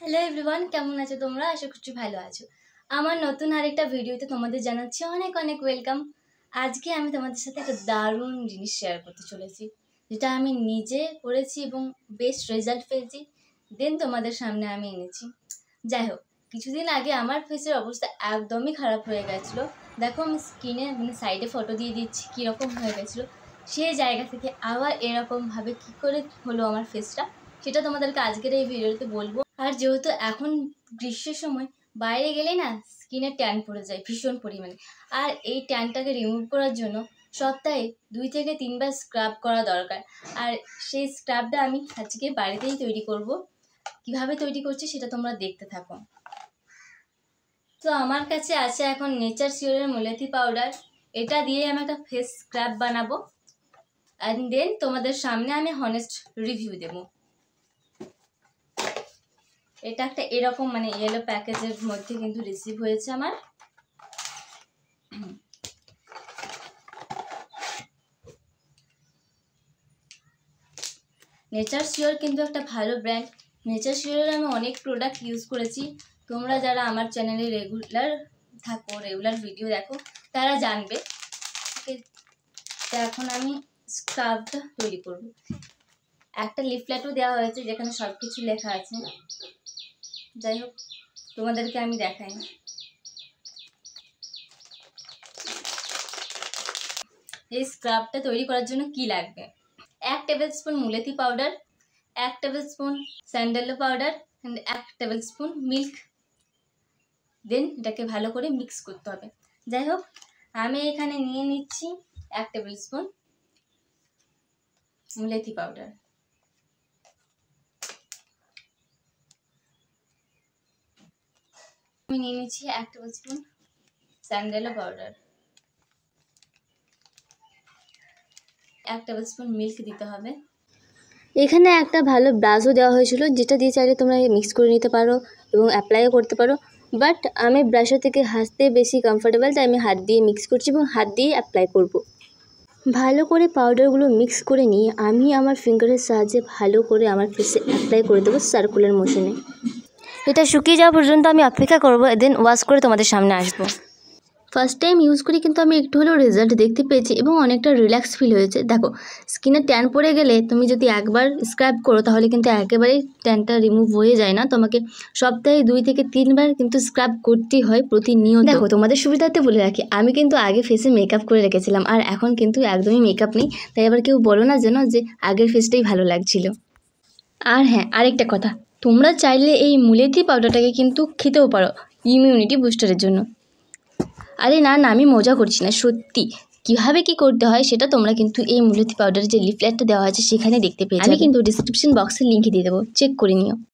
Hello everyone, কেমন আছো তোমরা? আশা করছি ভালো আছো। আমার নতুন আরেকটা ভিডিওতে তোমাদের জানাচ্ছি অনেক অনেক ওয়েলকাম। আজকে আমি তোমাদের সাথে একটা দারুণ জিনিস শেয়ার করতে চলেছি, যেটা আমি নিজে করেছি এবং বেস্ট রেজাল্ট পেয়েছি। দেন তোমাদের সামনে আমি এনেছি। যাই হোক, কিছুদিন আগে আমার ফেসের অবস্থা একদমই খারাপ হয়ে গেছিলো। দেখো আমি স্কিনে সাইডে ফটো দিয়ে দিচ্ছি কীরকম হয়ে গেছিলো। সেই জায়গা থেকে আবার এরকমভাবে কী করে হলো আমার ফেসটা, সেটা তোমাদেরকে আজকের এই ভিডিওতে বলবো। আর যেহেতু এখন গ্রীষ্মের সময় বাইরে গেলে না স্কিনে ট্যান পড়ে যায় ভীষণ পরিমাণে, আর এই ট্যানটাকে রিমুভ করার জন্য সপ্তাহে 2 থেকে 3 বার স্ক্রাব করা দরকার। আর সেই স্ক্রাবটা আমি আজকে বাড়িতেই তৈরি করব। কিভাবে তৈরি করছি সেটা তোমরা দেখতে থাকো। তো আমার কাছে আছে এখন নেচার শিওরের মুলতানি পাউডার। এটা দিয়ে আমি একটা ফেস স্ক্রাব বানাবো, অ্যান্ড দেন তোমাদের সামনে আমি হনেস্ট রিভিউ দেবো। এটা একটা এরকম ইয়েলো প্যাকেজের মধ্যে কিন্তু রিসিভ হয়েছে আমার। নেচার শিওর কিন্তু একটা ভালো ব্র্যান্ড। নেচার শিওরের আমি অনেক প্রোডাক্ট ইউজ করেছি। তোমরা যারা আমার চ্যানেলে রেগুলার থাকো, রেগুলার ভিডিও দেখো, তারা জানবে। তো এখন আমি স্ক্রাবটা তৈরি করব। একটা লিফলেটও দেওয়া হয়েছে যেখানে সব কিছু লেখা আছে। যাই হোক, তোমাদেরকে আমি দেখাই। এই স্ক্রাবটা তৈরি করার জন্য কি লাগবে: 1 table spoon Multani powder, 1 table spoon স্যান্ডেলো powder, 1 table spoon milk. Then এটাকে ভালো করে মিক্স করতে হবে। যাই হোক, আমি এখানে নিয়ে নিচ্ছি 1 টেবিল স্পুন মুলতানি পাউডার। আমি নিয়ে নিচ্ছি 1 টেবিল স্পুন স্যান্ডেলো পাউডার। 1 টেবিল স্পুন মিল্ক দিতে হবে। এখানে একটা ভালো ব্রাশও দেওয়া হয়েছিল, যেটা দিয়ে চাইলে তোমরা মিক্স করে নিতে পারো এবং অ্যাপ্লাইও করতে পারো। বাট আমি ব্রাশের থেকে হাতে বেশি কমফোর্টেবল, তাই আমি হাত দিয়ে মিক্স করছি এবং হাত দিয়ে অ্যাপ্লাই করব। ভালো করে পাউডারগুলো মিক্স করে নিয়ে আমি আমার ফিঙ্গারের সাহায্যে ভালো করে আমার ফেসে অ্যাপ্লাই করে দেবো সার্কুলার মোশনে। এটা শুকিয়ে যাওয়া পর্যন্ত আমি অপেক্ষা করবো, দেন ওয়াশ করে তোমাদের সামনে আসবো। ফার্স্ট টাইম ইউজ করি কিন্তু আমি একটু হলেও রেজাল্ট দেখতে পেয়েছি এবং অনেকটা রিল্যাক্স ফিল হয়েছে। দেখো, স্কিনে ট্যান পড়ে গেলে তুমি যদি একবার স্ক্রাব করো তাহলে কিন্তু একেবারেই ট্যানটা রিমুভ হয়ে যায় না। তোমাকে সপ্তাহে 2 থেকে 3 বার কিন্তু স্ক্রাব করতেই হয় প্রতিনিয়ত। দেখো, তোমাদের সুবিধার্থে বলে রাখি, আমি কিন্তু আগে ফেসে মেকআপ করে রেখেছিলাম, আর এখন কিন্তু একদমই মেকআপ নেই। তাই আবার কেউ বলো না যেন যে আগের ফেসটাই ভালো লাগছিল। আর হ্যাঁ, আরেকটা কথা, তোমরা চাইলে এই মুলতানি পাউডারটাকে কিন্তু খেতেও পারো ইমিউনিটি বুস্টারের জন্য। আরে না না, আমি মজা করছি না, সত্যি। কীভাবে কী করতে হয় সেটা তোমরা কিন্তু এই মুলতানি পাউডারের যে লিফলেটটা দেওয়া আছে সেখানে দেখতে পেয়ে যাবে। আমি কিন্তু ডিসক্রিপশন বক্সে লিঙ্ক দিয়ে দেবো, চেক করে নিও।